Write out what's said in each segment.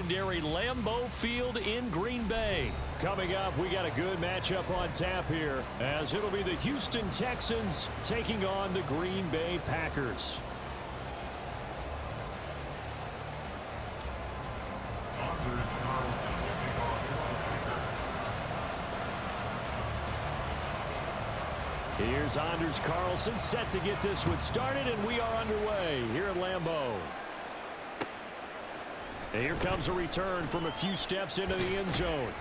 legendary Lambeau Field in Green Bay. Coming up, we got a good matchup on tap here, as it'll be the Houston Texans taking on the Green Bay Packers. Here's Anders Carlson set to get this one started, and we are underway here at Lambeau. And here comes a return from a few steps into the end zone.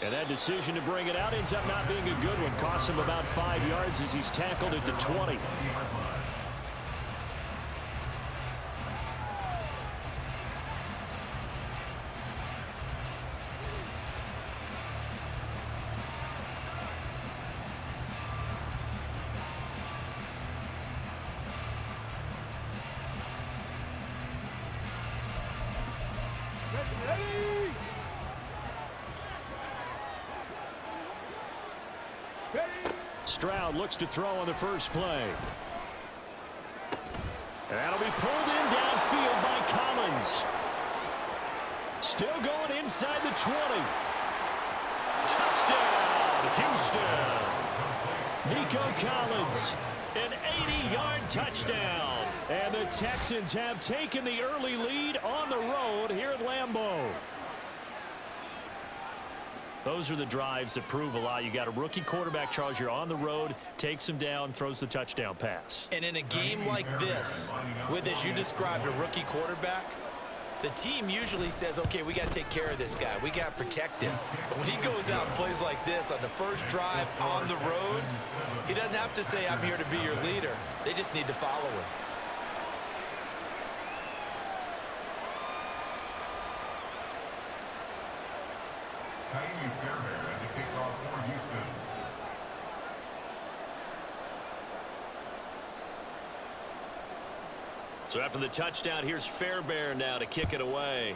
And that decision to bring it out ends up not being a good one. Costs him about 5 yards as he's tackled at the 20. Stroud looks to throw on the first play. And that'll be pulled in downfield by Collins. Still going inside the 20. Touchdown, Houston. Nico Collins, an 80-yard touchdown. And the Texans have taken the early lead on the road here at Lambeau. Those are the drives that prove a lot. You got a rookie quarterback, Charles. You're on the road, takes him down, throws the touchdown pass. And in a game like this, with, as you described, a rookie quarterback, the team usually says, okay, we got to take care of this guy. We got to protect him. But when he goes out and plays like this on the first drive on the road, he doesn't have to say, I'm here to be your leader. They just need to follow him. So after the touchdown, here's Fairbairn now to kick it away.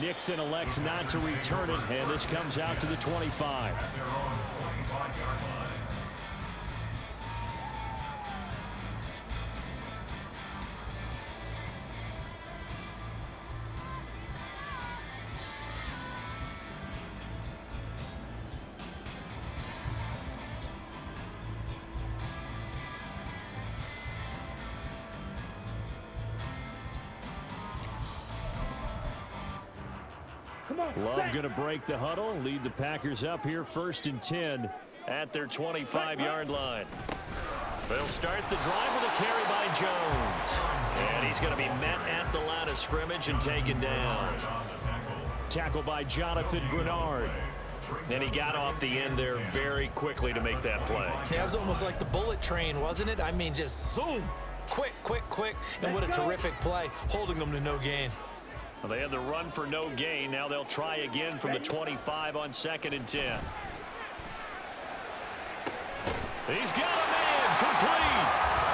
Nixon elects not to return it, and this comes out to the 25. Love going to break the huddle, lead the Packers up here 1st and 10 at their 25-yard line. They'll start the drive with a carry by Jones. And he's going to be met at the line of scrimmage and taken down. Tackle by Jonathan Grenard. And he got off the end there very quickly to make that play. Yeah, it was almost like the bullet train, wasn't it? I mean, just zoom. Quick, quick, quick. And what a terrific play, holding them to no gain. Well, they had the run for no gain. Now they'll try again from the 25 on 2nd and 10. He's got a man complete.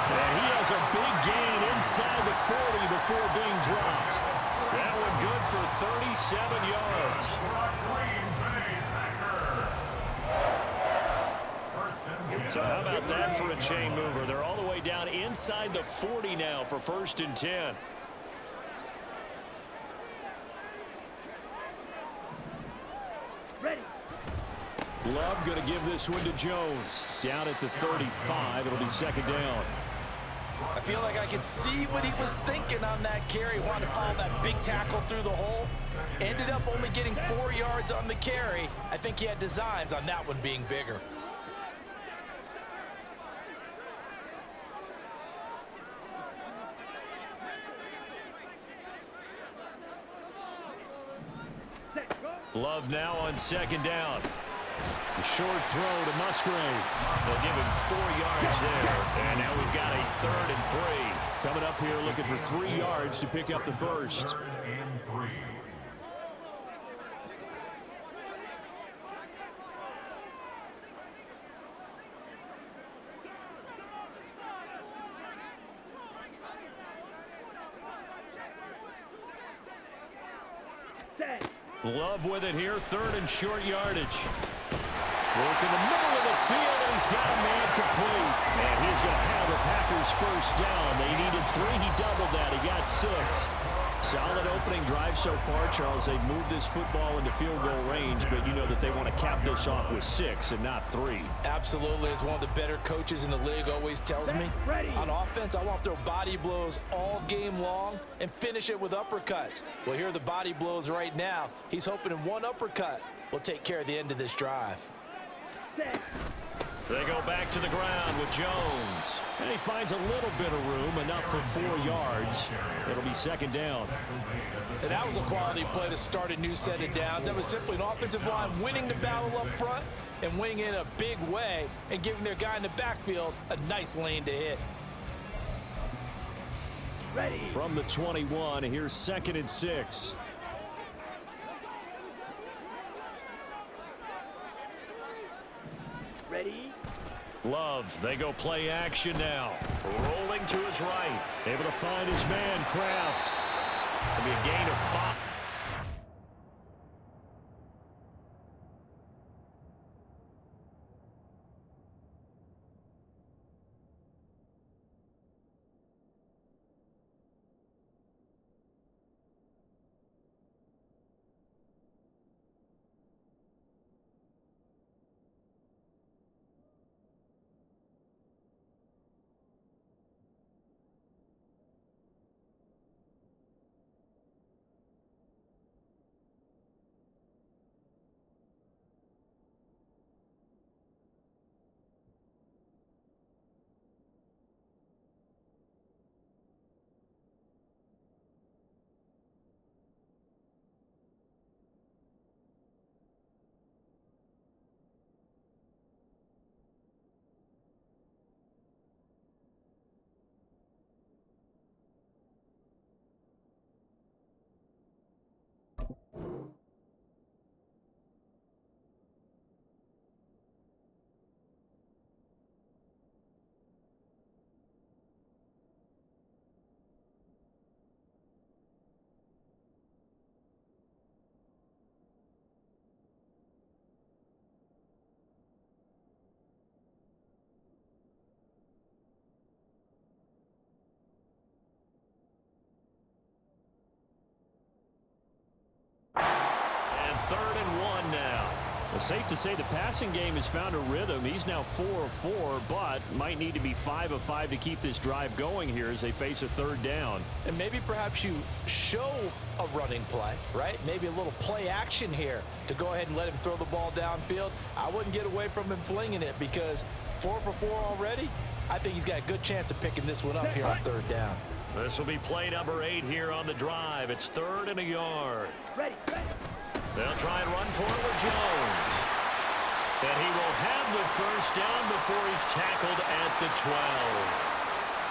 And he has a big gain inside the 40 before being dropped. That one good for 37 yards. So how about that for a chain mover? They're all the way down inside the 40 now for 1st and 10. Love going to give this one to Jones. Down at the 35. It'll be 2nd down. I feel like I could see what he was thinking on that carry. Wanted to follow that big tackle through the hole. Ended up only getting 4 yards on the carry. I think he had designs on that one being bigger. Love now on 2nd down. A short throw to Musgrave. They'll give him 4 yards there. And now we've got a 3rd and 3. Coming up here looking for 3 yards to pick up the first. Love with it here, 3rd and short yardage. Work in the middle of the field, and he's got a man complete. And he's going to have the Packers first down. They needed 3. He doubled opening drive so far, Charles, they've moved this football into field goal range, but you know that they want to cap this off with 6 and not 3. Absolutely. As one of the better coaches in the league always tells me, on offense, I want to throw body blows all game long and finish it with uppercuts. Well, here are the body blows right now. He's hoping in one uppercut will take care of the end of this drive. They go back to the ground with Jones. And he finds a little bit of room, enough for 4 yards. It'll be second down. And that was a quality play to start a new set of downs. That was simply an offensive line winning the battle up front and winning in a big way and giving their guy in the backfield a nice lane to hit. Ready. From the 21, here's 2nd and 6. Ready. Love, they go play action now. Rolling to his right. Able to find his man, Kraft. It'll be a gain of 5. Third and 1 now. Well, safe to say the passing game has found a rhythm. He's now 4 of 4, but might need to be 5 of 5 to keep this drive going here as they face a 3rd down. And maybe perhaps you show a running play, right? Maybe a little play action here to go ahead and let him throw the ball downfield. I wouldn't get away from him flinging it because 4 for 4 already. I think he's got a good chance of picking this one up here on 3rd down. This will be play number 8 here on the drive. It's 3rd and a yard. Ready. They'll try and run for it with Jones. And he will have the 1st down before he's tackled at the 12.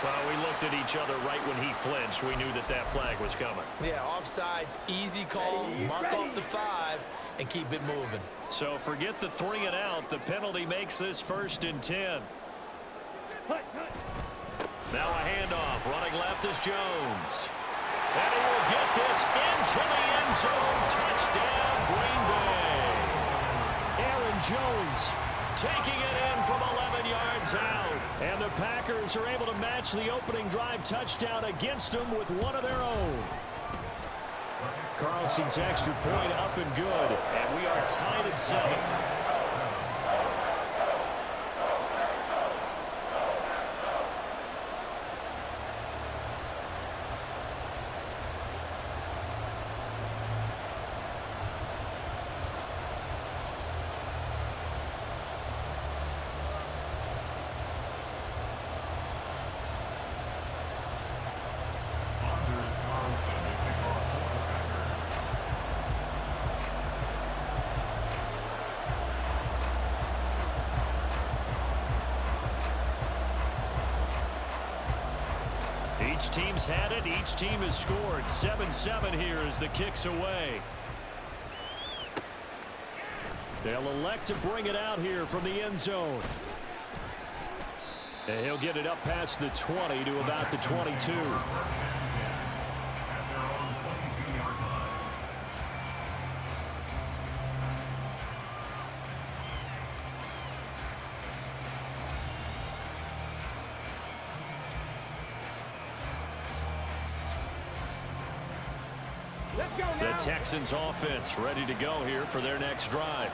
Well, we looked at each other right when he flinched. We knew that that flag was coming. Yeah, offsides, easy call, mark off the 5, and keep it moving. So forget the 3 and out. The penalty makes this 1st and 10. Now a handoff. Running left is Jones. And he will get this into the end zone. Touchdown, Green Bay. Aaron Jones taking it in from 11 yards out. And the Packers are able to match the opening drive touchdown against them with one of their own. Carlson's extra point up and good. And we are tied at 7. Each team's had it. Each team has scored. 7-7 here as the kick's away. They'll elect to bring it out here from the end zone. And he'll get it up past the 20 to about the 22. The Texans offense ready to go here for their next drive.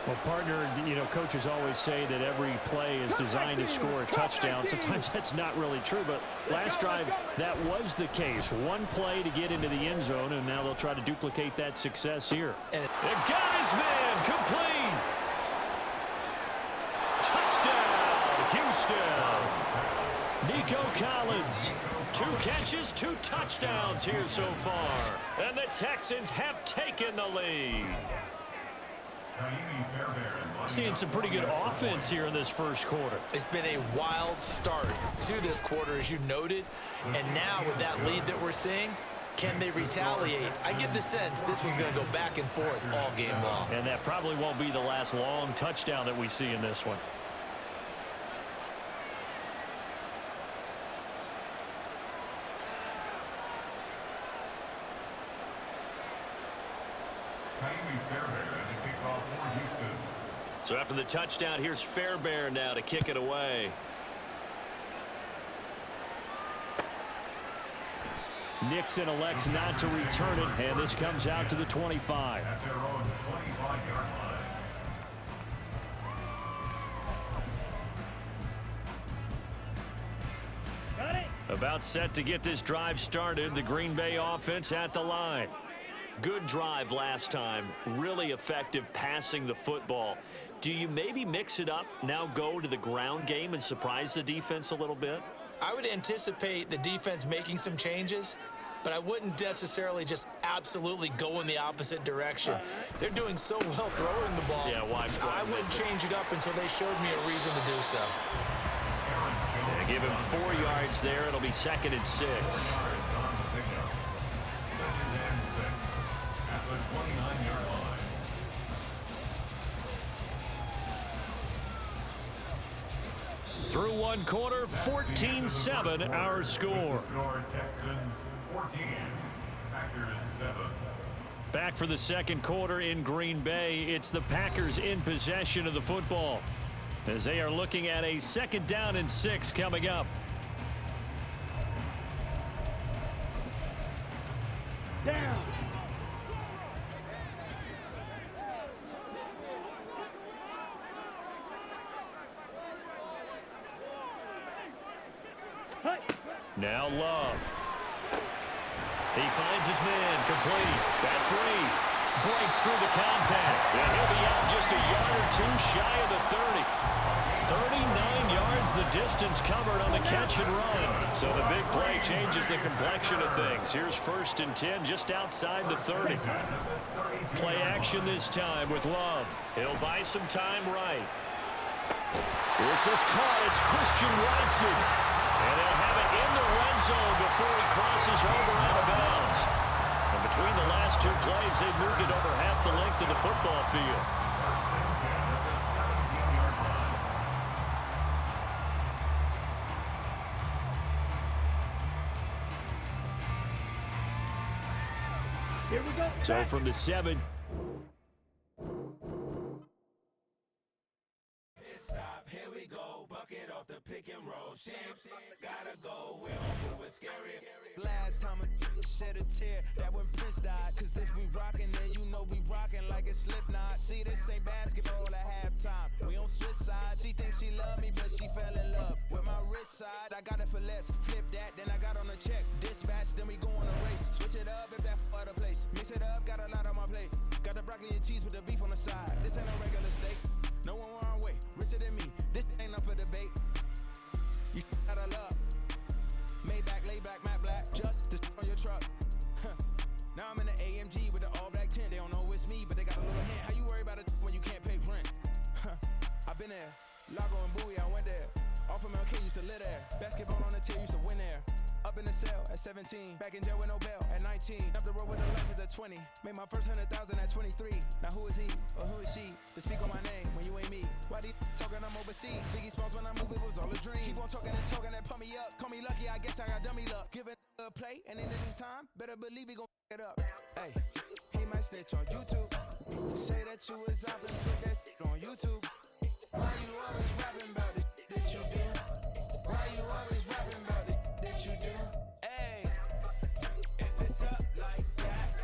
Well, partner, coaches always say that every play is designed to score a touchdown. Sometimes that's not really true, but last drive, that was the case. One play to get into the end zone, and now they'll try to duplicate that success here. And got his man complete. Touchdown, Houston. Nico Collins. 2 catches, 2 touchdowns here so far. And the Texans have taken the lead. Seeing some pretty good offense here in this first quarter. It's been a wild start to this quarter, as you noted. And now with that lead that we're seeing, can they retaliate? I get the sense this one's going to go back and forth all game long. And that probably won't be the last long touchdown that we see in this one. So after the touchdown, here's Fairbairn now to kick it away. Nixon elects not to return it, and this comes out to the 25. At their own 25-yard line. Got it. About set to get this drive started. The Green Bay offense at the line. Good drive last time. Really effective passing the football. Do you maybe mix it up, now go to the ground game and surprise the defense a little bit? I would anticipate the defense making some changes, but I wouldn't necessarily just absolutely go in the opposite direction. They're doing so well throwing the ball. Yeah, why I wouldn't change it up until they showed me a reason to do so. Yeah, give him 4 yards there. It'll be 2nd and 6. Through one quarter, 14-7 our score. Texans 14, Packers 7. Back for the second quarter in Green Bay. It's the Packers in possession of the football as they are looking at a 2nd down and 6 coming up. Down. Now Love. He finds his man complete. That's Reed. Breaks through the contact. And he'll be out just a yard or 2 shy of the 30. 39 yards the distance covered on the catch and run. So the big play changes the complexion of things. Here's 1st and 10 just outside the 30. Play action this time with Love. He'll buy some time right. This is caught. It's Christian Watson. And they'll have it in the red zone before he crosses over out of bounds. And between the last 2 plays, they've moved it over half the length of the football field. Here we go. So from the 7. Here we go, bucket off the pick and roll. Shams, gotta go, we don't move it scary. Last time a shed a tear, that when Prince died. Cause if we rockin', then you know we rockin' like a Slipknot. See, this ain't basketball at halftime. We on switch sides. She thinks she love me, but she fell in love with my rich side. I got it for less. Flip that, then I got on a check. Dispatch, then we go on a race. Switch it up if that other place. Mix it up, got a lot on my plate. Got the broccoli and cheese with the beef on the side. This ain't a regular steak. No one wrong way, richer than me. This ain't up for debate. You got a love. Maybach, lay back, matte black, just to on your truck. Now I'm in the AMG with the all black tint. They don't know it's me, but they got a little hint. How you worry about it when you can't pay rent? I've been there. Lago and Bowie, I went there. Off of MLK, used to live there. Basketball on the tier, used to win there. Up in the cell at 17. Back in jail with no bail at 19. Up the road with the Lakers at 20. Made my first 100,000 at 23. Now who is he or who is she to speak on my name when you ain't me? Why they talking I'm overseas? Biggie Smalls when I move, it was all a dream. Keep on talking and pump me up. Call me lucky, I guess I got dummy luck. Give it a play and in this time, better believe he gon' it up. Hey, he might snitch on YouTube. Say that you was up and put that on YouTube. Why you always rapping about it that you do? Why you always rapping about it that you do? Hey, if it's up like that,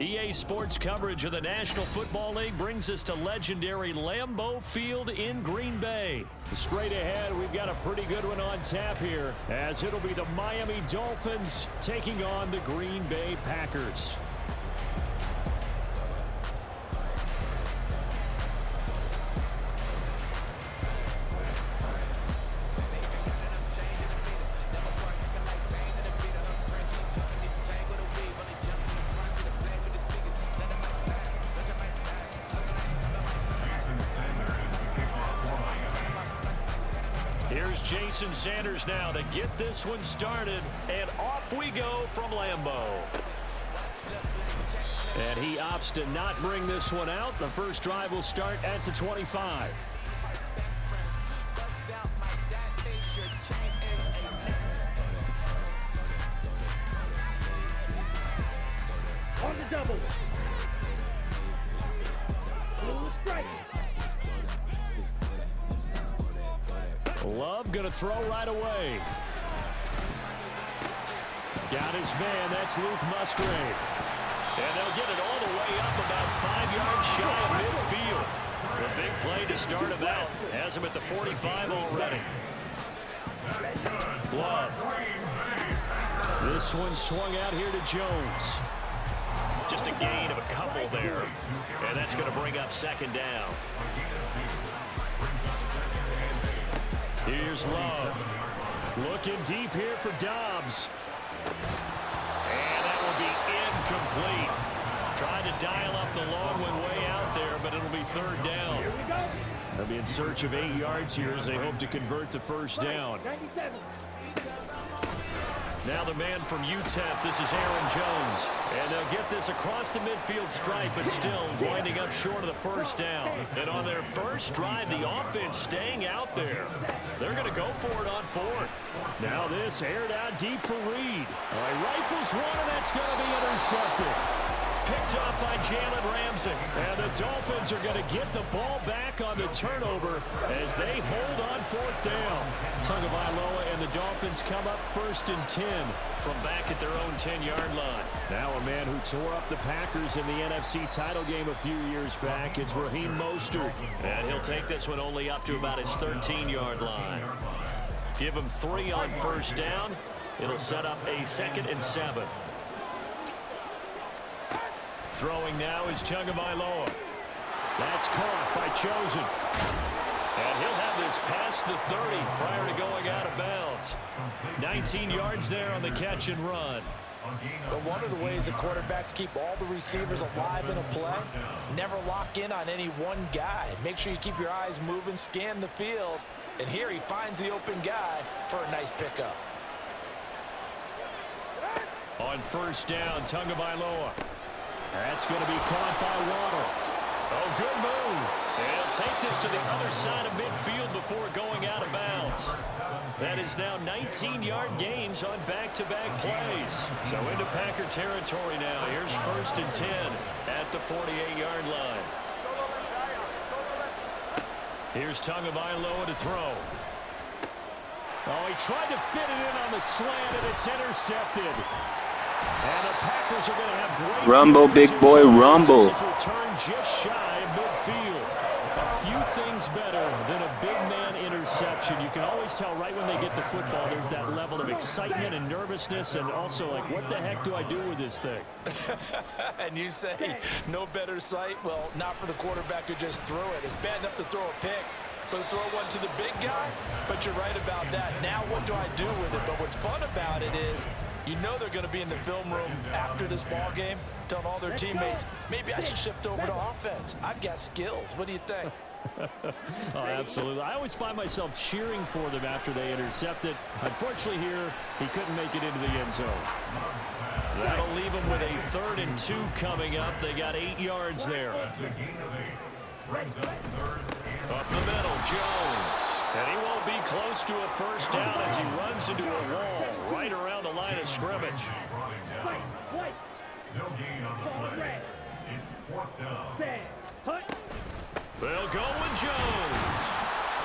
EA Sports coverage of the National Football League brings us to legendary Lambeau Field in Green Bay. Straight ahead, we've got a pretty good one on tap here, as it'll be the Miami Dolphins taking on the Green Bay Packers. Here's Jason Sanders now to get this one started, and off we go from Lambeau. And he opts to not bring this one out. The first drive will start at the 25. On the double. Full strike. Love going to throw right away. Got his man. That's Luke Musgrave. And they'll get it all the way up about 5 yards shy of midfield. A big play to start him out. Has him at the 45 already. Love. This one swung out here to Jones. Just a gain of a couple there. And that's going to bring up second down. Here's Love. Looking deep here for Dobbs. And that will be incomplete. Trying to dial up the long one way out there, but it'll be third down. They'll be in search of 8 yards here as they hope to convert the first down. 97. Now the man from UTEP, this is Aaron Jones. And they'll get this across the midfield stripe, but still winding up short of the first down. And on their first drive, the offense staying out there. They're going to go for it on fourth. Now this aired out deep for Reed. He rifles one, and that's going to be intercepted. Picked off by Jalen Ramsey. And the Dolphins are going to get the ball back on the turnover as they hold on fourth down. Tagovailoa and the Dolphins come up 1st and 10 from back at their own 10-yard line. Now a man who tore up the Packers in the NFC title game a few years back. It's Raheem Mostert. And he'll take this one only up to about his 13-yard line. Give him 3 on first down. It'll set up a 2nd and 7. Throwing now is Tagovailoa. That's caught by Chosen. And he'll have this past the 30 prior to going out of bounds. 19 yards there on the catch and run. But one of the ways the quarterbacks keep all the receivers alive in a play, never lock in on any one guy. Make sure you keep your eyes moving, scan the field. And here he finds the open guy for a nice pickup. On first down, Tagovailoa. That's going to be caught by Waddle. Oh, good move. And he'll take this to the other side of midfield before going out of bounds. That is now 19-yard gains on back-to-back plays. So into Packer territory now. Here's 1st and 10 at the 48-yard line. Here's Tagovailoa to throw. Oh, he tried to fit it in on the slant, and it's intercepted. And the Packers are going to have great Rumble, big boy, rumble. Return just shy of midfield. A few things better than a big man interception. You can always tell right when they get the football, there's that level of excitement and nervousness, and also like, what the heck do I do with this thing? And you say, no better sight? Well, not for the quarterback who just threw it. It's bad enough to throw a pick, but to throw one to the big guy? But you're right about that. Now what do I do with it? But what's fun about it is, you know they're going to be in the film room after this ball game, telling all their teammates, maybe I should shift over to offense. I've got skills. What do you think? Oh, absolutely. I always find myself cheering for them after they intercept it. Unfortunately here, he couldn't make it into the end zone. That'll leave them with a 3rd and 2 coming up. They got 8 yards there. Up the middle, Jones. And he won't be close to a first down as he runs into a wall right around the line of scrimmage. No gain on the play. It's 4th down. They'll go with Jones.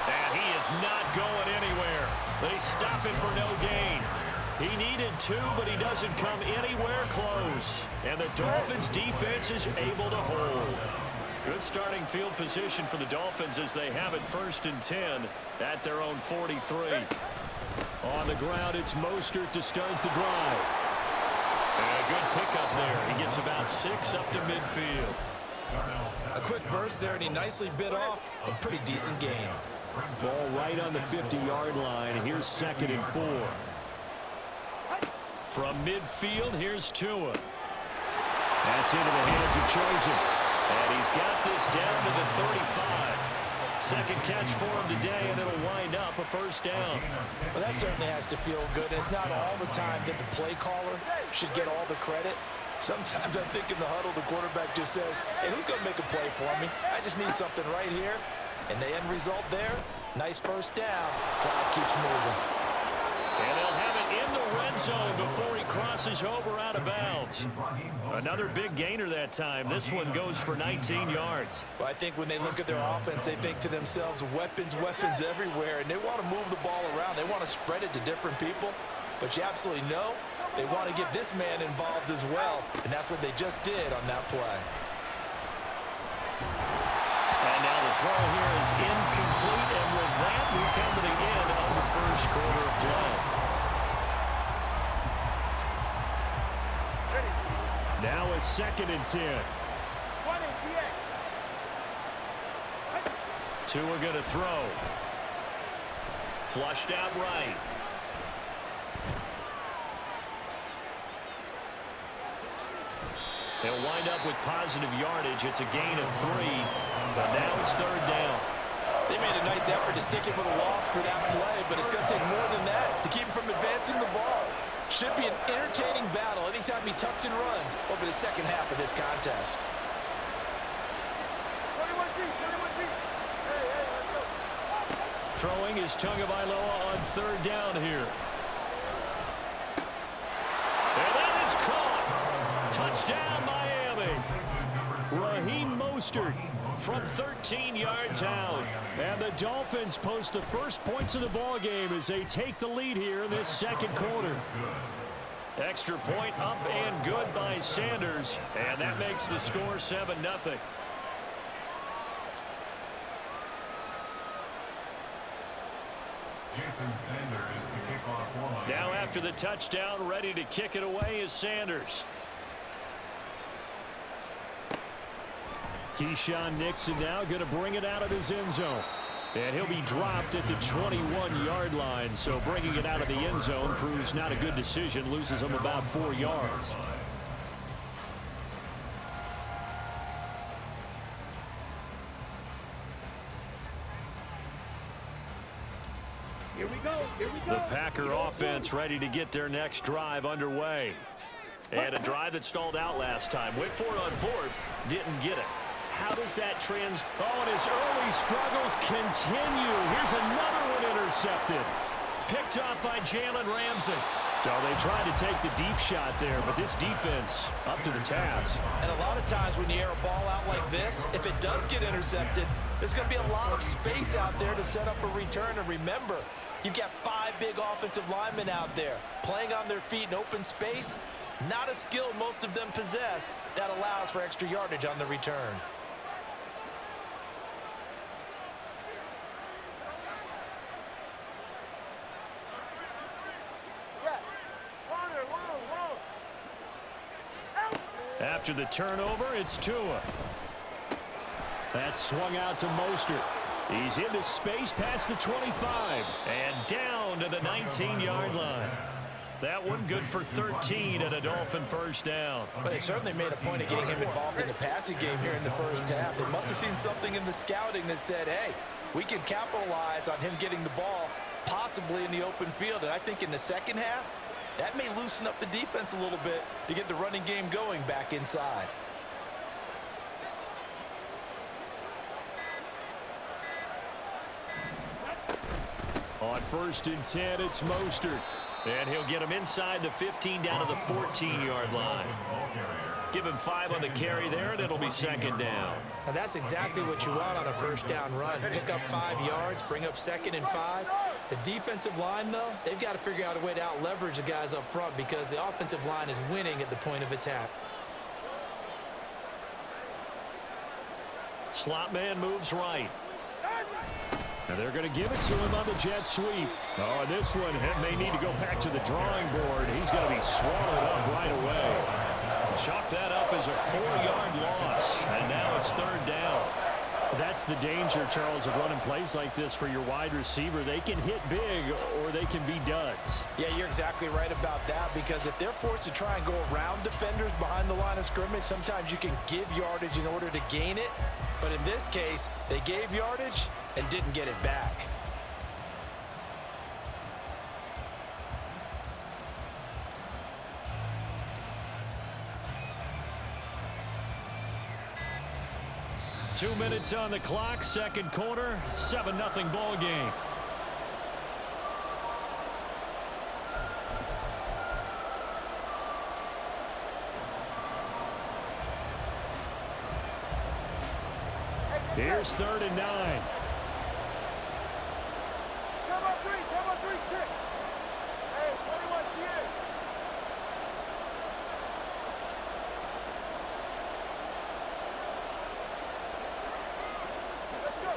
And he is not going anywhere. They stop him for no gain. He needed 2, but he doesn't come anywhere close. And the Dolphins' defense is able to hold. Good starting field position for the Dolphins as they have it 1st and 10 at their own 43. On the ground, it's Mostert to start the drive. And a good pickup there. He gets about 6 up to midfield. A quick burst there, and he nicely bit off a pretty decent gain. Ball right on the 50-yard line. Here's 2nd and 4. From midfield, here's Tua. That's into the hands of Chosen. And he's got this down to the 35. Second catch for him today, and it'll wind up a 1st down. Well, that certainly has to feel good. It's not all the time that the play caller should get all the credit. Sometimes I think in the huddle, the quarterback just says, hey, who's going to make a play for me? I just need something right here. And the end result there, nice 1st down. Drive keeps moving. And they'll have it in the red zone before he crosses over out of bounds. Another big gainer that time. This one goes for 19 yards. Well, I think when they look at their offense, they think to themselves, weapons, weapons everywhere. And they want to move the ball around. They want to spread it to different people. But you absolutely know they want to get this man involved as well. And that's what they just did on that play. And now the throw here is incomplete. And with that, we come to the end of the 1st quarter of play. Now a 2nd and 10. Tua going to throw. Flushed out right. They'll wind up with positive yardage. It's a gain of 3, but now it's 3rd down. They made a nice effort to stick it with a loss for that play, but it's going to take more than that to keep him from advancing the ball. Should be an entertaining battle anytime he tucks and runs over the second half of this contest. 21G. Hey, let's go. Throwing is Tagovailoa on 3rd down here. And that is caught. Touchdown, Miami. Raheem Mostert from 13 yards out. And the Dolphins post the first points of the ball game as they take the lead here in this 2nd quarter. Extra point up and good by Sanders. And that makes the score 7-0. Jason Sanders to kick off for Miami. Now after the touchdown, ready to kick it away is Sanders. Keyshawn Nixon now going to bring it out of his end zone. And he'll be dropped at the 21-yard line. So bringing it out of the end zone proves not a good decision. Loses him about 4 yards. Here we go. The Packer offense ready to get their next drive underway. And a drive that stalled out last time. Went for it on 4th. Didn't get it. How does that Oh, and his early struggles continue. Here's another one intercepted. picked off by Jalen Ramsey. So they tried to take the deep shot there, but this defense up to the task. And a lot of times when you air a ball out like this, if it does get intercepted, there's going to be a lot of space out there to set up a return. And remember, you've got 5 big offensive linemen out there playing on their feet in open space. Not a skill most of them possess that allows for extra yardage on the return. After the turnover, it's Tua. That swung out to Mostert. He's into space past the 25. And down to the 19-yard line. That one good for 13 and a Dolphin first down. But they certainly made a point of getting him involved in the passing game here in the first half. They must have seen something in the scouting that said, hey, we can capitalize on him getting the ball possibly in the open field. And I think in the second half, that may loosen up the defense a little bit to get the running game going back inside. On 1st and 10, it's Mostert. And he'll get him inside the 15 down to the 14-yard line. Give him 5 on the carry there, and it'll be 2nd down. Now that's exactly what you want on a first down run. Pick up 5 yards, bring up 2nd and 5. The defensive line, though, they've got to figure out a way to out-leverage the guys up front because the offensive line is winning at the point of attack. Slot man moves right. And they're going to give it to him on the jet sweep. Oh, this one may need to go back to the drawing board. He's going to be swallowed up right away. Chalk that up as a 4-yard loss, and now it's 3rd down. That's the danger, Charles, of running plays like this for your wide receiver. They can hit big or they can be duds. Yeah, you're exactly right about that because if they're forced to try and go around defenders behind the line of scrimmage, sometimes you can give yardage in order to gain it. But in this case, they gave yardage and didn't get it back. Two minutes on the clock, second quarter, 7-0 ball game. Here's 3rd and 9. Come on, 3, kick. Hey, 21, here. Let's go.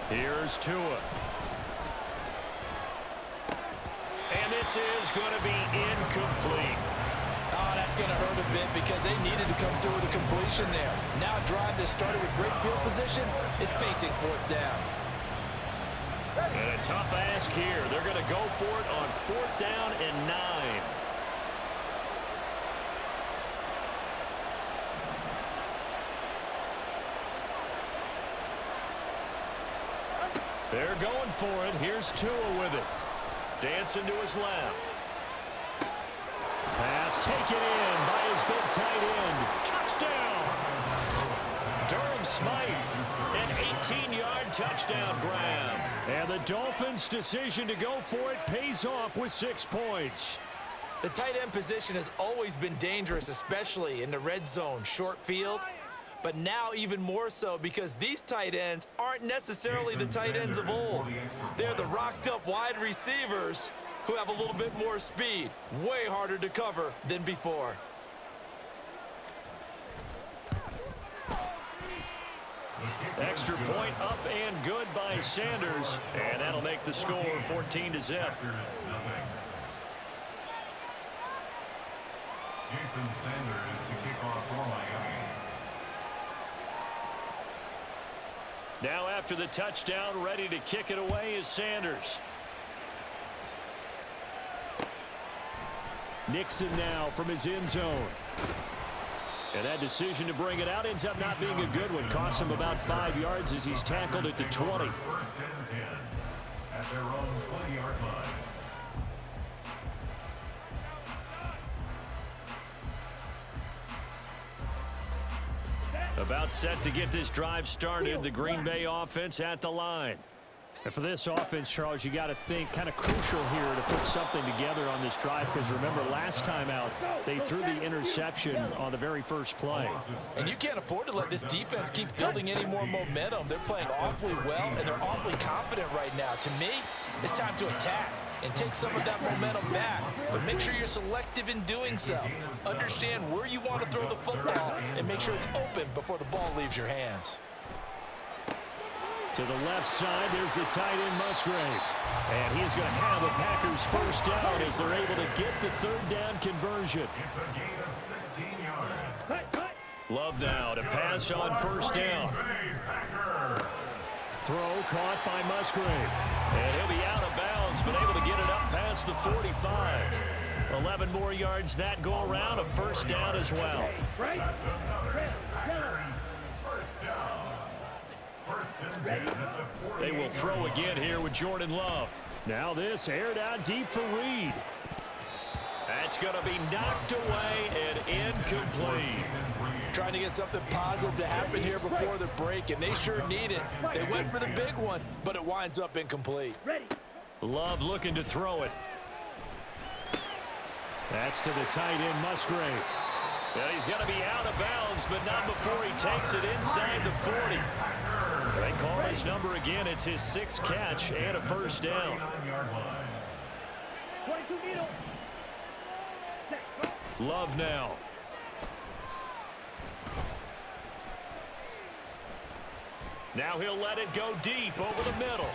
Here's Tua. And this is going to be incomplete. Oh, that's going to hurt a bit because they needed to come through with a completion there. Now a drive that started with great field position is facing 4th down. And a tough ask here. They're going to go for it on 4th down and 9. They're going for it. Here's Tua with it. Dancing to his left. Pass taken in by his big tight end. Touchdown! Durham Smythe, an 18-yard touchdown grab. And the Dolphins' decision to go for it pays off with 6 points. The tight end position has always been dangerous, especially in the red zone, short field. But now even more so because these tight ends aren't necessarily the tight ends of old. They're the rocked-up wide receivers who have a little bit more speed, way harder to cover than before. Extra point up and good by Sanders, and that'll make the score 14-0. Jason Sanders to kick off for Miami. Now after the touchdown, ready to kick it away is Sanders. Nixon now from his end zone. And that decision to bring it out ends up not being a good one. Costs him about 5 yards as he's tackled at the 20. 1st and 10 at their own 20-yard line. About set to get this drive started. The Green Bay offense at the line. And for this offense, Charles, you got to think kind of crucial here to put something together on this drive because remember last time out they threw the interception on the very first play. And you can't afford to let this defense keep building any more momentum. They're playing awfully well and they're awfully confident right now. To me, it's time to attack and take some of that momentum back. But make sure you're selective in doing so. Understand where you want to throw the football and make sure it's open before the ball leaves your hands. To the left side, there's the tight end Musgrave. And he's going to have a Packers first down as they're able to get the 3rd down conversion. It's a gain of 16 yards. Love now to pass on 1st down. Throw caught by Musgrave. And he'll be out of bounds, but able to get it up past the 45. 11 more yards that go around, a 1st down as well. They will throw again here with Jordan Love. Now this aired out deep for Reed. That's going to be knocked away and incomplete. Trying to get something positive to happen here before the break, and they sure need it. They went for the big one, but it winds up incomplete. Love looking to throw it. That's to the tight end Musgrave. Well, he's going to be out of bounds, but not before he takes it inside the 40. They call his number again. It's his 6th catch and a first down. Love now. Now he'll let it go deep over the middle.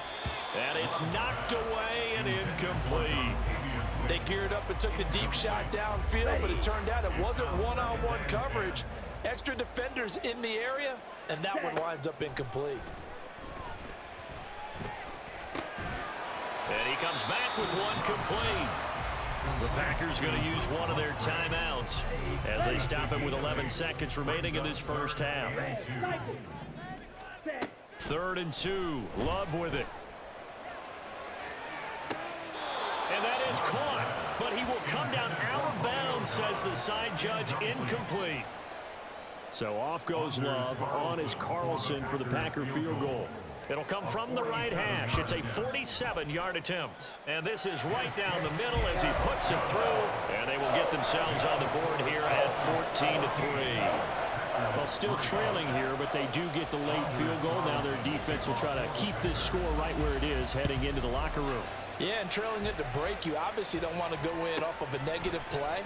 And it's knocked away and incomplete. They geared up and took the deep shot downfield, but it turned out it wasn't one-on-one coverage. Extra defenders in the area, and that one winds up incomplete. And he comes back with one complete. The Packers going to use one of their timeouts as they stop him with 11 seconds remaining in this first half. 3rd and 2. Love with it. And that is caught, but he will come down out of bounds, says the side judge, incomplete. So off goes Love. On is Carlson for the Packer field goal. It'll come from the right hash. It's a 47-yard attempt. And this is right down the middle as he puts it through. And they will get themselves on the board here at 14-3. Well, still trailing here, but they do get the late field goal. Now their defense will try to keep this score right where it is heading into the locker room. Yeah, and trailing it to break, you obviously don't want to go in off of a negative play.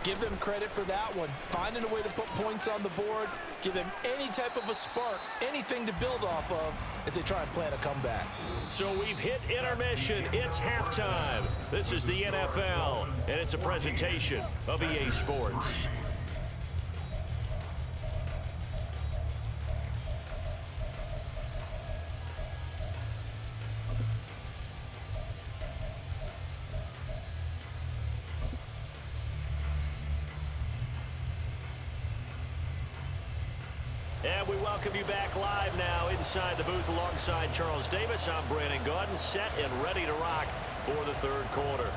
Give them credit for that one. Finding a way to put points on the board, give them any type of a spark, anything to build off of as they try and plan a comeback. So we've hit intermission. It's halftime. This is the NFL, and it's a presentation of EA Sports. And we welcome you back live now inside the booth alongside Charles Davis. I'm Brandon Gaudin, set and ready to rock for the 3rd quarter.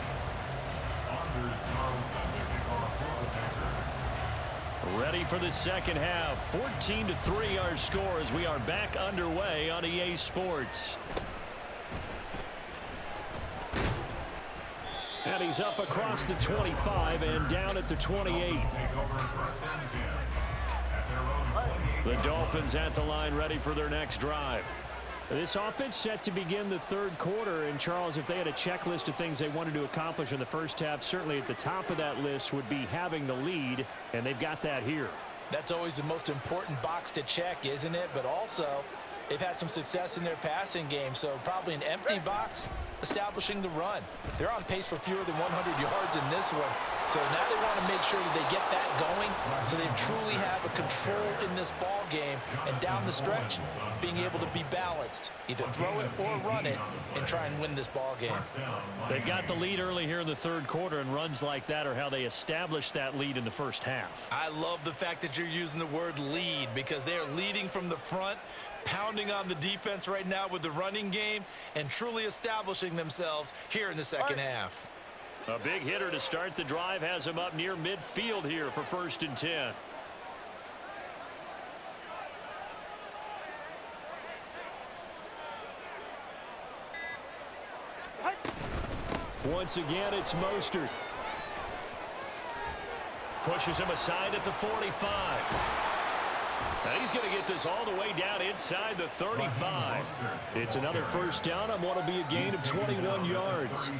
Ready for the second half. 14-3 our score as we are back underway on EA Sports. And he's up across the 25 and down at the 28. The Dolphins at the line ready for their next drive. This offense set to begin the 3rd quarter. And, Charles, if they had a checklist of things they wanted to accomplish in the first half, certainly at the top of that list would be having the lead, and they've got that here. That's always the most important box to check, isn't it? But also, they've had some success in their passing game, so probably an empty box establishing the run. They're on pace for fewer than 100 yards in this one. So now they want to make sure that they get that going so they truly have a control in this ball game, and down the stretch, being able to be balanced, either throw it or run it, and try and win this ball game. They've got the lead early here in the 3rd quarter, and runs like that are how they established that lead in the first half. I love the fact that you're using the word lead, because they're leading from the front, pounding on the defense right now with the running game, and truly establishing themselves here in the second half. A big hitter to start the drive has him up near midfield here for 1st and 10. Once again, it's Mostert. Pushes him aside at the 45. And he's going to get this all the way down inside the 35. It's another first down on what will be a gain of 21 yards.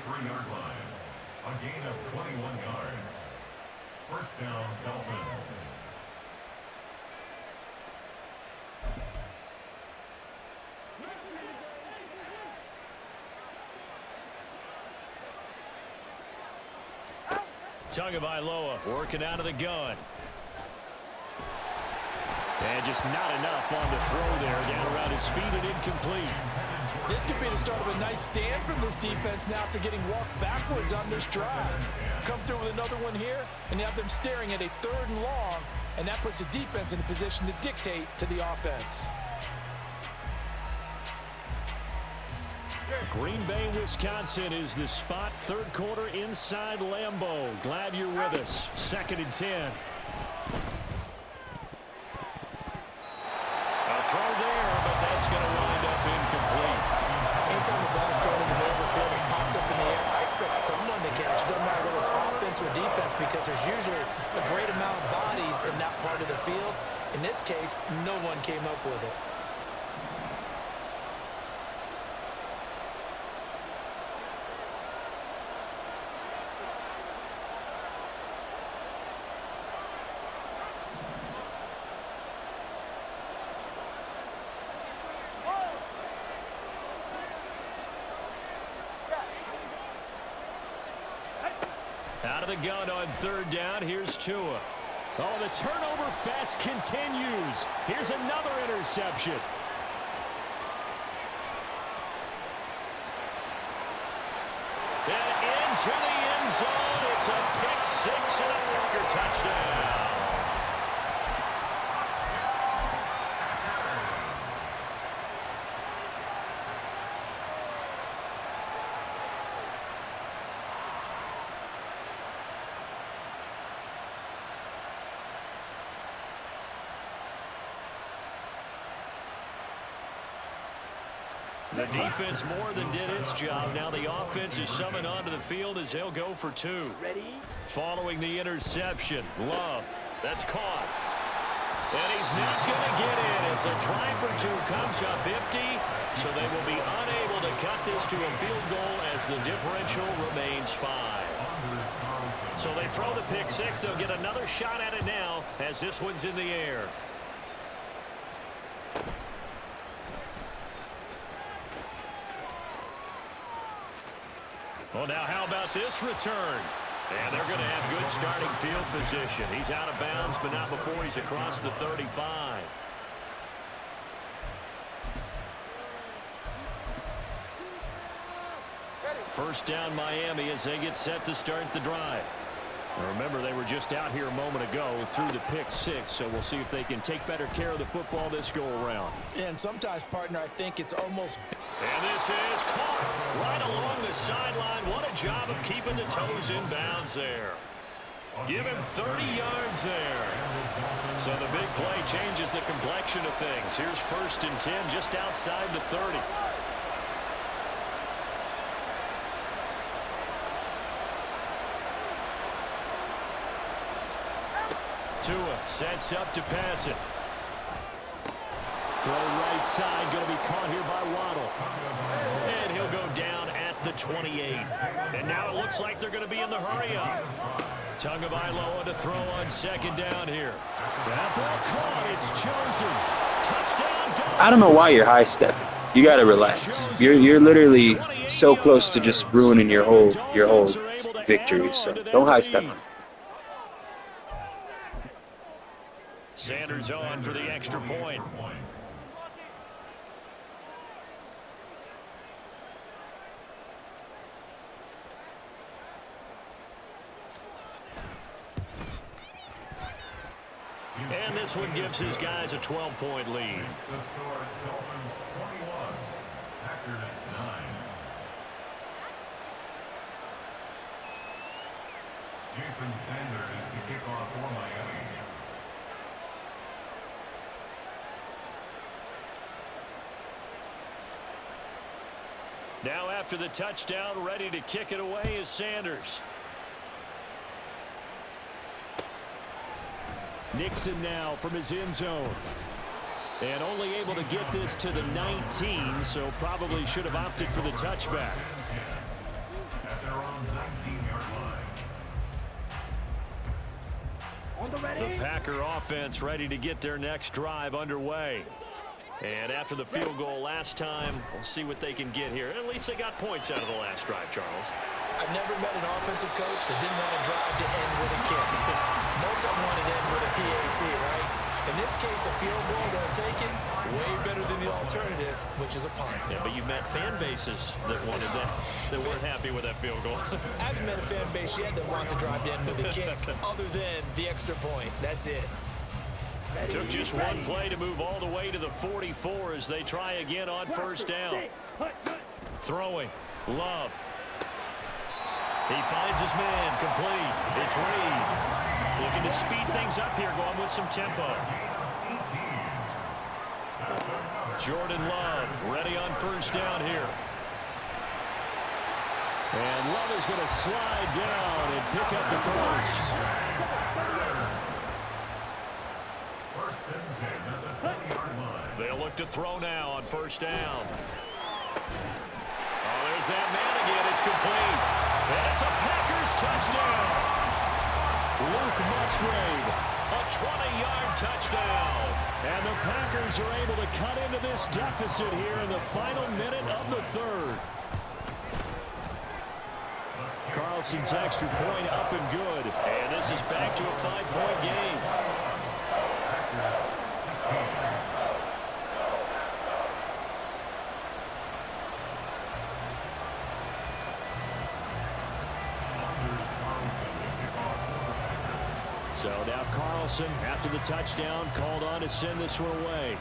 A gain of 21 yards. First down, Dolphins. Tagovailoa working out of the gun. And just not enough on the throw there, down around his feet and incomplete. This could be the start of a nice stand from this defense now after getting walked backwards on this drive. Come through with another one here, and you have them staring at a 3rd and long, and that puts the defense in a position to dictate to the offense. Green Bay, Wisconsin is the spot. 3rd quarter inside Lambeau. Glad you're with us. 2nd and 10. A throw there, but that's going to wind up incomplete. Anytime the ball's thrown in the middle of the field, it's popped up in the air, I expect someone to catch. It doesn't matter whether it's offense or defense, because there's usually a great amount of bodies in that part of the field. In this case, no one came up with it. Out of the gun on third down. Here's Tua. Oh, the turnover fest continues. Here's another interception. And into the end zone. It's a pick six and a Packer touchdown. The defense more than did its job. Now the offense is summoned onto the field as they'll go for two. Following the interception, Love. That's caught. And he's not going to get in as a try for two comes up empty. So they will be unable to cut this to a field goal as the differential remains 5. So they throw the pick six. They'll get another shot at it now as this one's in the air. Well, now how about this return? And they're going to have good starting field position. He's out of bounds, but not before he's across the 35. First down Miami as they get set to start the drive. Now remember, they were just out here a moment ago through the pick six, so we'll see if they can take better care of the football this go around. And sometimes, partner, I think it's almost... And this is caught right along the sideline. What a job of keeping the toes in bounds there. Give him 30 yards there. So the big play changes the complexion of things. Here's 1st and 10 just outside the 30. Tua sets up to pass it. Throw right side, going to be caught here by Waddle. And he'll go down at the 28. And now it looks like they're going to be in the hurry-up. Tagovailoa to throw on 2nd down here. That ball caught. It's chosen. Touchdown. I don't know why you're high-stepping. You got to relax. You're literally so close to just ruining your whole victory. So don't high-step on it. Sanders on for the extra point. And this one gives his guys a 12-point lead. The score, Dolphins 21, Packers 9. Jason Sanders to kick off for Miami. Now after the touchdown, ready to kick it away is Sanders. Nixon now from his end zone. And only able to get this to the 19, so probably should have opted for the touchback. At their own 19-yard line. The Packer offense ready to get their next drive underway. And after the field goal last time, we'll see what they can get here. At least they got points out of the last drive, Charles. I've never met an offensive coach that didn't want to drive to end with a kick. Most of them want to end with a PAT, right? In this case, a field goal, they'll take it. Way better than the alternative, which is a punt. Yeah, but you've met fan bases that wanted that, that weren't happy with that field goal. I haven't met a fan base yet that wants to drive to end with a kick, other than the extra point. That's it. Took just one play to move all the way to the 44 as they try again on 1st down. Throwing. Love. He finds his man. Complete. It's Reed. Looking to speed things up here, going with some tempo. Jordan Love ready on 1st down here. And Love is going to slide down and pick up the 1st. They'll look to throw now on 1st down. Oh, there's that man again. It's complete. And it's a Packers touchdown. Luke Musgrave. A 20-yard touchdown. And the Packers are able to cut into this deficit here in the final minute of the 3rd. Carl, Carlson's extra point up and good. And this is back to a 5-point game. So now Carlson, after the touchdown, called on to send this one away.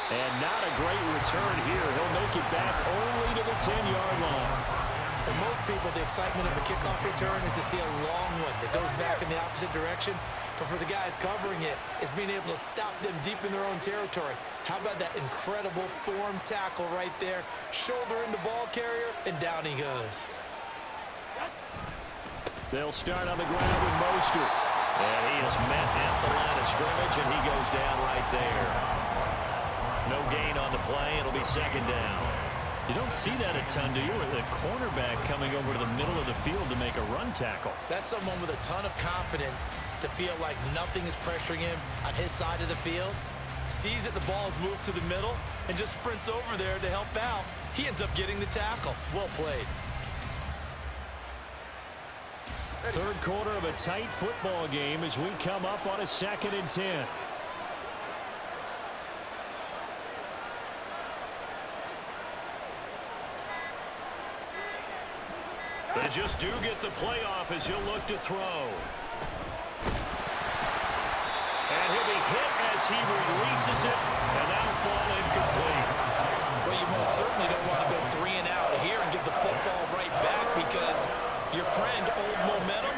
And not a great return here. He'll make it back only to the 10-yard line. For most people, the excitement of a kickoff return is to see a long one that goes back in the opposite direction. But for the guys covering it, it's being able to stop them deep in their own territory. How about that incredible form tackle right there? Shoulder into ball carrier, and down he goes. They'll start on the ground with Mostert. And he is met at the line of scrimmage, and he goes down right there. No gain on the play. It'll be second down. You don't see that a ton, do you? Or the cornerback coming over to the middle of the field to make a run tackle. That's someone with a ton of confidence to feel like nothing is pressuring him on his side of the field. Sees that the ball is moved to the middle and just sprints over there to help out. He ends up getting the tackle. Well played. Third quarter of a tight football game as we come up on a 2nd and 10. They just do get the playoff as he'll look to throw. And he'll be hit as he releases it, and that'll fall incomplete. Well, you most certainly don't want to go 3 and out here and give the football right back because your friend, Old Momentum,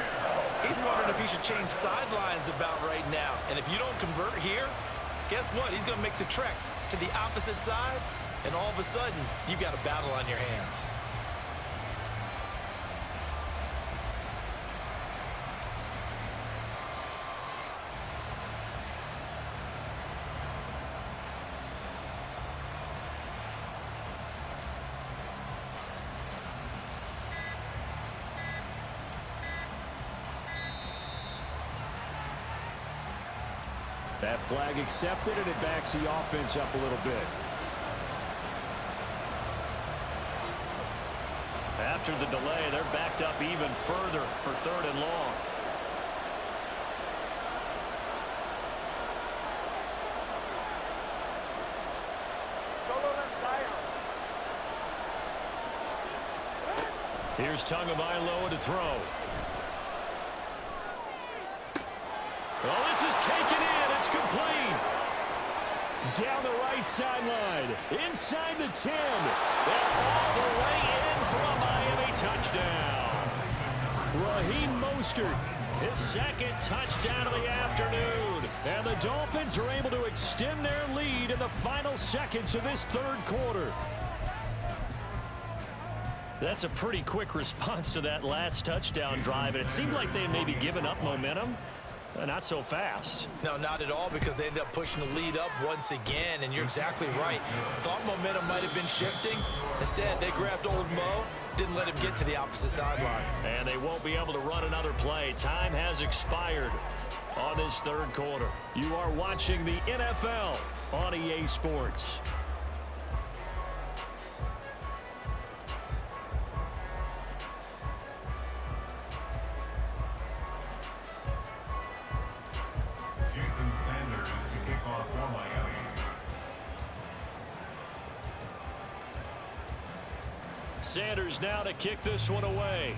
he's wondering if he should change sidelines about right now. And if you don't convert here, guess what? He's going to make the trek to the opposite side, and all of a sudden, you've got a battle on your hands. That flag accepted, and it backs the offense up a little bit. After the delay, they're backed up even further for 3rd and long. Here's Tagovailoa to throw. Well, this is taken in. It's complete. Down the right sideline. Inside the 10. And all the way in for a Miami touchdown. Raheem Mostert, his 2nd touchdown of the afternoon. And the Dolphins are able to extend their lead in the final seconds of this 3rd quarter. That's a pretty quick response to that last touchdown drive. And it seemed like they had maybe given up momentum. Not so fast. No, not at all, because they ended up pushing the lead up once again, and you're exactly right. Thought momentum might have been shifting. Instead, they grabbed Old Mo, didn't let him get to the opposite sideline. And they won't be able to run another play. Time has expired on this 3rd quarter. You are watching the NFL on EA Sports. Jason Sanders to kick off for Miami. Sanders now to kick this one away.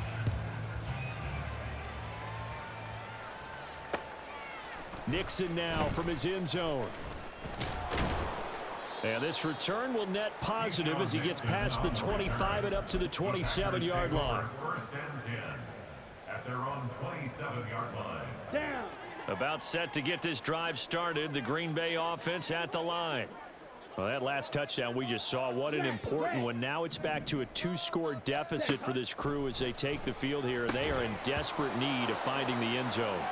Nixon now from his end zone. And this return will net positive as he gets past the 25 and up to the 27-yard line. 1st and 10 at their own 27-yard line. Down. About set to get this drive started. The Green Bay offense at the line. Well, that last touchdown we just saw, what an important one. Now it's back to a 2-score deficit for this crew as they take the field here. They are in desperate need of finding the end zone.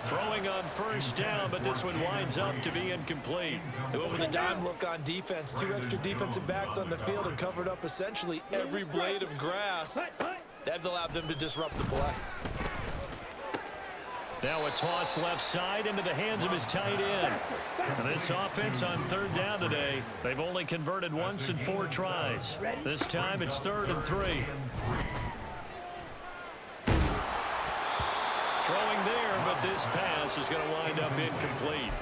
Throwing on 1st down, but this one winds up to be incomplete. They went with a dime look on defense. 2 extra defensive backs on the field and covered up essentially every blade of grass. That allowed them to disrupt the play. Now a toss left side into the hands of his tight end. And this offense on 3rd down today, they've only converted once in 4 tries. This time it's 3rd and 3. Throwing there, but this pass is going to wind up incomplete.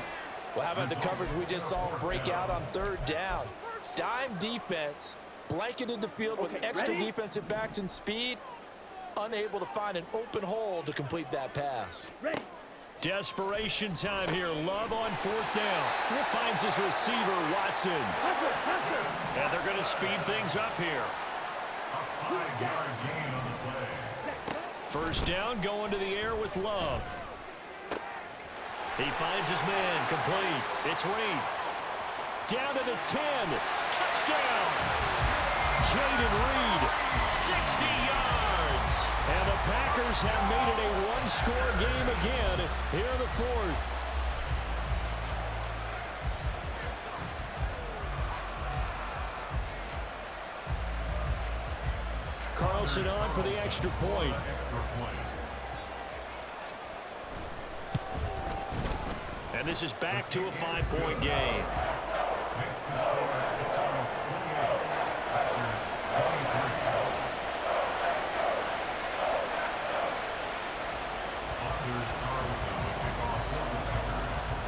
Well, how about the coverage we just saw him break out on 3rd down? Dime defense, blanketed the field with extra defensive backs and speed, unable to find an open hole to complete that pass. Desperation time here. Love on 4th down. He finds his receiver, Watson. And they're going to speed things up here. A 5-yard gain on the play. 1st down, going to the air with Love. He finds his man, complete. It's Reed. Down to the 10. Touchdown. Jaden Reed, 60 yards. And the Packers have made it a 1-score game again here in the 4th. Carlson on for the extra point. And this is back to a 5-point game.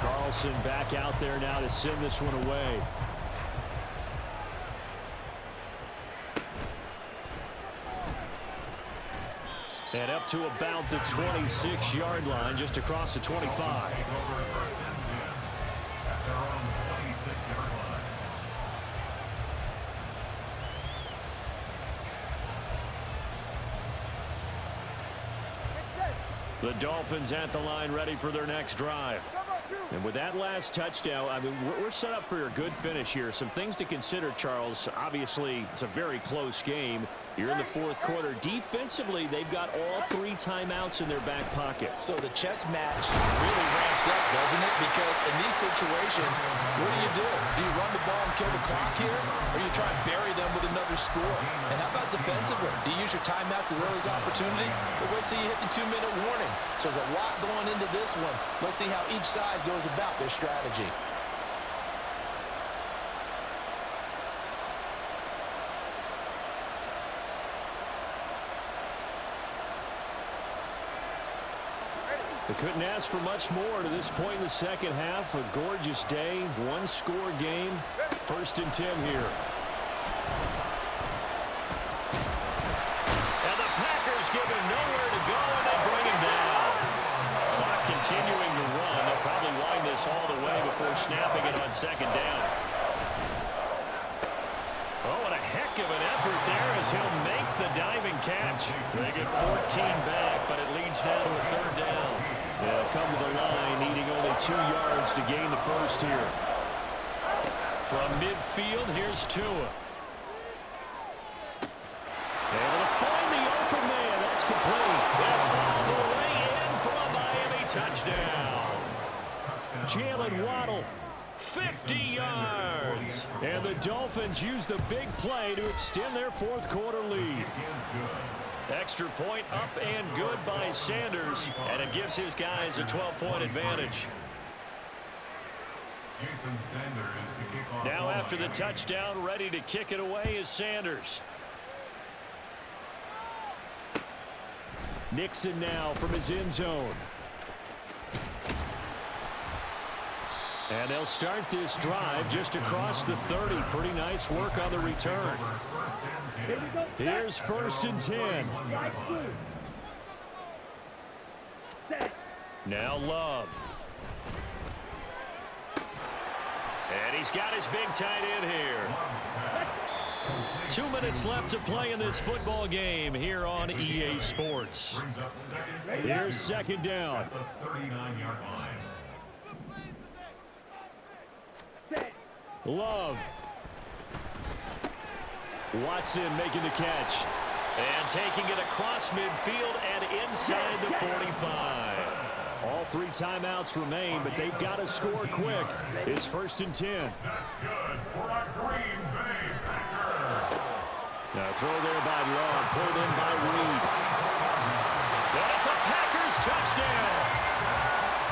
Carlson back out there now to send this one away. And up to about the 26-yard line, just across the 25. The Dolphins at the line, ready for their next drive. And with that last touchdown, I mean, we're set up for a good finish here. Some things to consider, Charles. Obviously, it's a very close game. You're in the 4th quarter. Defensively, they've got all 3 timeouts in their back pocket. So the chess match really ramps up, doesn't it? Because in these situations, what do? Do you run the ball and kill the clock here? Or you try and bury them with another score? And how about defensively? Do you use your timeouts as well as opportunity? Or wait till you hit the 2-minute warning? So there's a lot going into this one. Let's see how each side goes about their strategy. They couldn't ask for much more to this point in the 2nd half. A gorgeous day, 1-score game. 1st and 10 here. And the Packers give him nowhere to go, and they bring him down. Clock continuing to run. They'll probably wind this all the way before snapping it on 2nd down. Oh, what a heck of an effort there as he'll make the diving catch. They get 14 back, but it leads now to a 3rd down. They'll come to the line, needing only 2 yards to gain the 1st here. From midfield, here's Tua. Able to find the open man. That's complete. And all the way in for a Miami touchdown. Jalen Waddle, 50 yards. And the Dolphins use the big play to extend their 4th quarter lead. Extra point up and good by Sanders, and it gives his guys a 12-point advantage. Now after the touchdown, ready to kick it away is Sanders. Nixon now from his end zone. And they'll start this drive just across the 30. Pretty nice work on the return. Here's 1st and 10. Now Love. And he's got his big tight end here. 2 minutes left to play in this football game here on EA Sports. Here's 2nd down. Love. Watson making the catch. And taking it across midfield and inside the 45. All 3 timeouts remain, but they've got to score quick. It's 1st and 10. That's good for a Green Bay Packer. Now throw there by Love, pulled in by Reed. That's a Packers touchdown.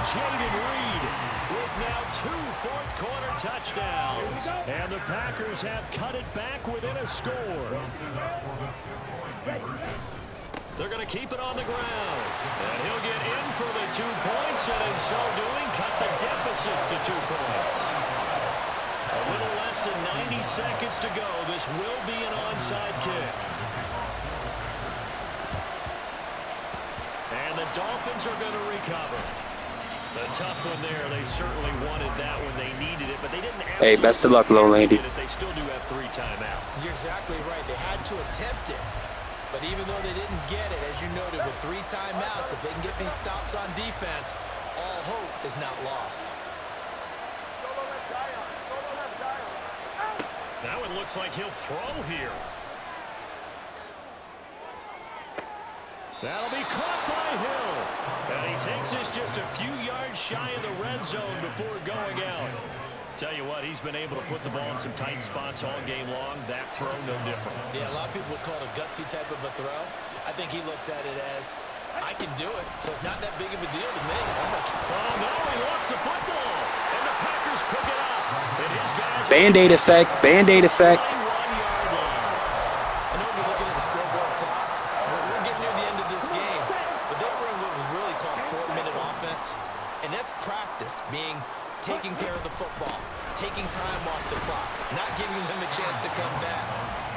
Jaden Reed with now 2 fourth-quarter touchdowns. And the Packers have cut it back within a score. They're going to keep it on the ground. And he'll get in for the 2 points, and in so doing, cut the deficit to 2 points. A little less than 90 seconds to go. This will be an onside kick. And the Dolphins are going to recover. A tough one there. They certainly wanted that when they needed it, but they didn't. Hey, best of luck, Lone Lady. They still do have 3 timeouts. You're exactly right. They had to attempt it. But even though they didn't get it, as you noted, with 3 timeouts, if they can get these stops on defense, all hope is not lost. Now it looks like he'll throw here. That'll be caught by Hill. And he takes this just a few yards shy of the red zone before going out. Tell you what, he's been able to put the ball in some tight spots all game long. That throw, no different. Yeah, a lot of people would call it a gutsy type of a throw. I think he looks at it as, I can do it, so it's not that big of a deal to me. Oh, no, he lost the football. And the Packers pick it up. And his guys Band-Aid effect, Band-Aid effect. 1 yard line. I know we're looking at the scoreboard clock. We're getting near the end of this game. But they were in what was really called 4-minute offense. And that's practice, being taking care of the football, taking time off the clock, not giving them a chance to come back.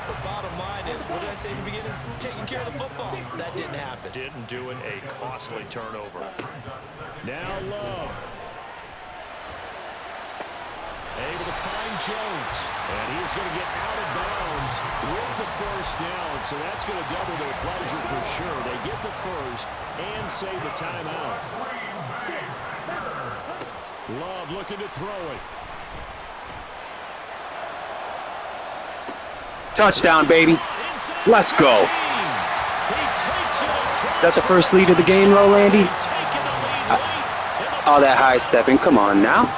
But bottom line is, what did I say in the beginning? Taking care of the football. That didn't happen. didn't do it. A costly turnover. Now Love. Able to find Jones. And he's going to get out of bounds with the first down. So that's going to double their pleasure for sure. They get the first and save the timeout. Love looking to throw it. Touchdown, baby. Let's go. Is that the first lead of the game, Low Landy? All that high stepping. Come on now.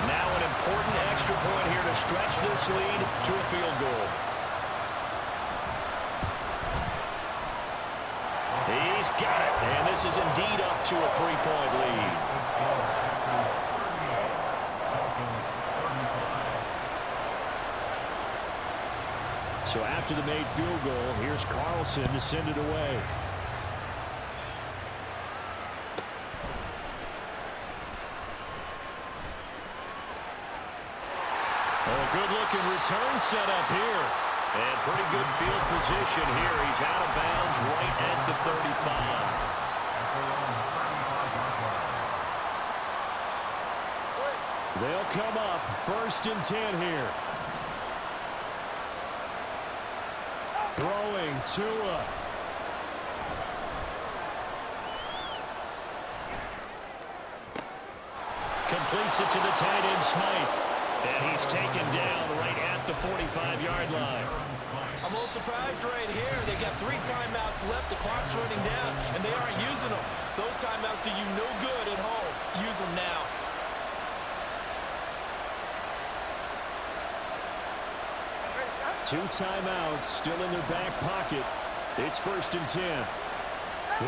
Now an important extra point here to stretch this lead to a field goal. He's got it. And this is indeed up to a 3-point lead. So after the made field goal, here's Carlson to send it away. A good-looking return set up here. And pretty good field position here. He's out of bounds right at the 35. They'll come up 1st and 10 here. Throwing Tua. Completes it to the tight end Smythe. And he's taken down right at the 45-yard line. I'm a little surprised right here. They got 3 timeouts left. The clock's running down, and they aren't using them. Those timeouts do you no good at home. Use them now. Two timeouts still in their back pocket. It's 1st and 10.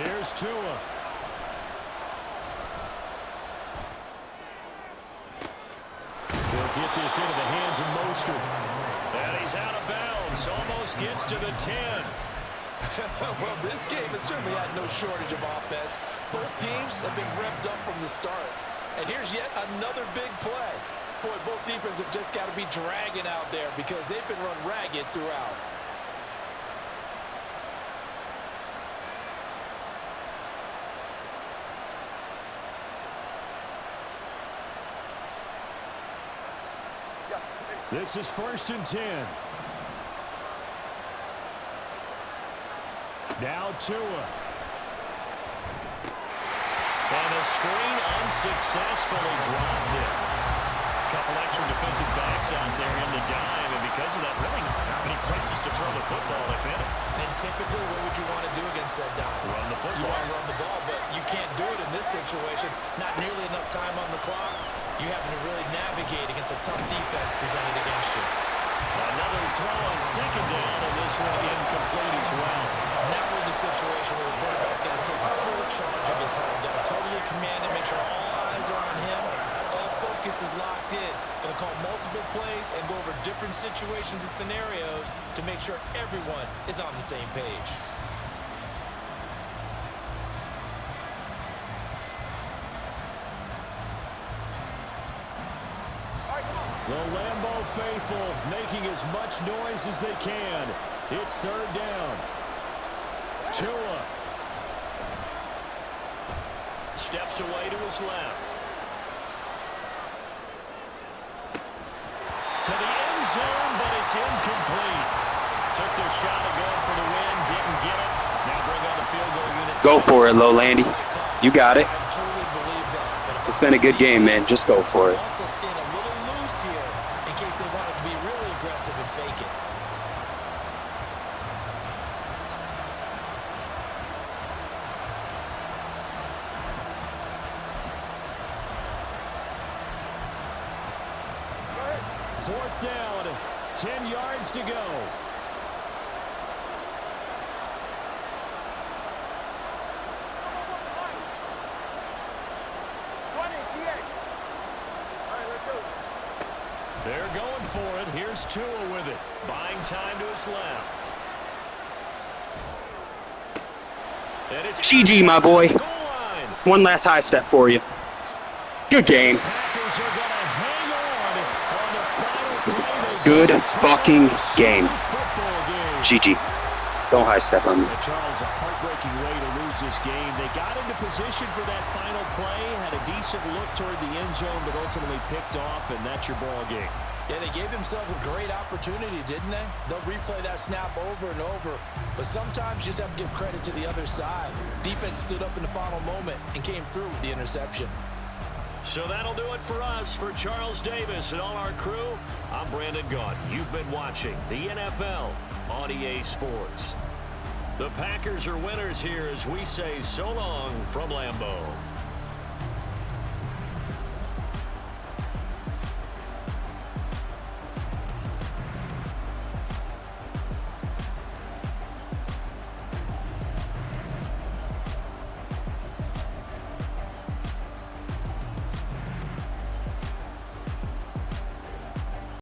Here's Tua. They'll get this into the hands of Mostert. And he's out of bounds. Almost gets to the 10. Well, this game has certainly had no shortage of offense. Both teams have been revved up from the start. And here's yet another big play. Boy, both defenses have just got to be dragging out there because they've been run ragged throughout. This is 1st and 10. Now Tua. And the screen unsuccessfully dropped it. A couple extra defensive backs out there in the dime, and because of that, really not many places to throw the football, if any. And typically, what would you want to do against that dime? Run the football. You want to run the ball, but you can't do it in this situation. Not nearly enough time on the clock. You having to really navigate against a tough defense presented against you. Another throw on second down, and this one incomplete as well. Now we're in the situation where the quarterback's got to take full charge of his health. Got to totally command it, make sure all eyes are on him. All focus is locked in. Going to call multiple plays and go over different situations and scenarios to make sure everyone is on the same page. The Lambeau faithful making as much noise as they can. It's third down. Tua Steps away to his left. To the end zone, but it's incomplete. Took their shot at going for the win, didn't get it. Now bring on the field goal unit. Go for it, Lolandy. You got it. I totally believe that. It's been a good game, man. Just go for it. Also stand a little loose here in case they wanted to be really aggressive and fake it. Fourth down, 10 yards to go. They're going for it. Here's Tua with it. Buying time to his left. And it's GG, my boy. goal line. One last high step for you. Good game. Packers are going to hang on the final play. Good fucking game. This football game. GG. Don't high step on me. Charles, a heartbreaking way to lose this game. They got into position for that final play, had a decent look toward the end zone, but ultimately picked off, and that's your ball game. Yeah, they gave themselves a great opportunity, didn't they? They'll replay that snap over and over. But sometimes you just have to give credit to the other side. Defense stood up in the final moment and came through with the interception. So that'll do it for us. For Charles Davis and all our crew, I'm Brandon Gaudin. You've been watching the NFL on EA Sports. The Packers are winners here as we say so long from Lambeau.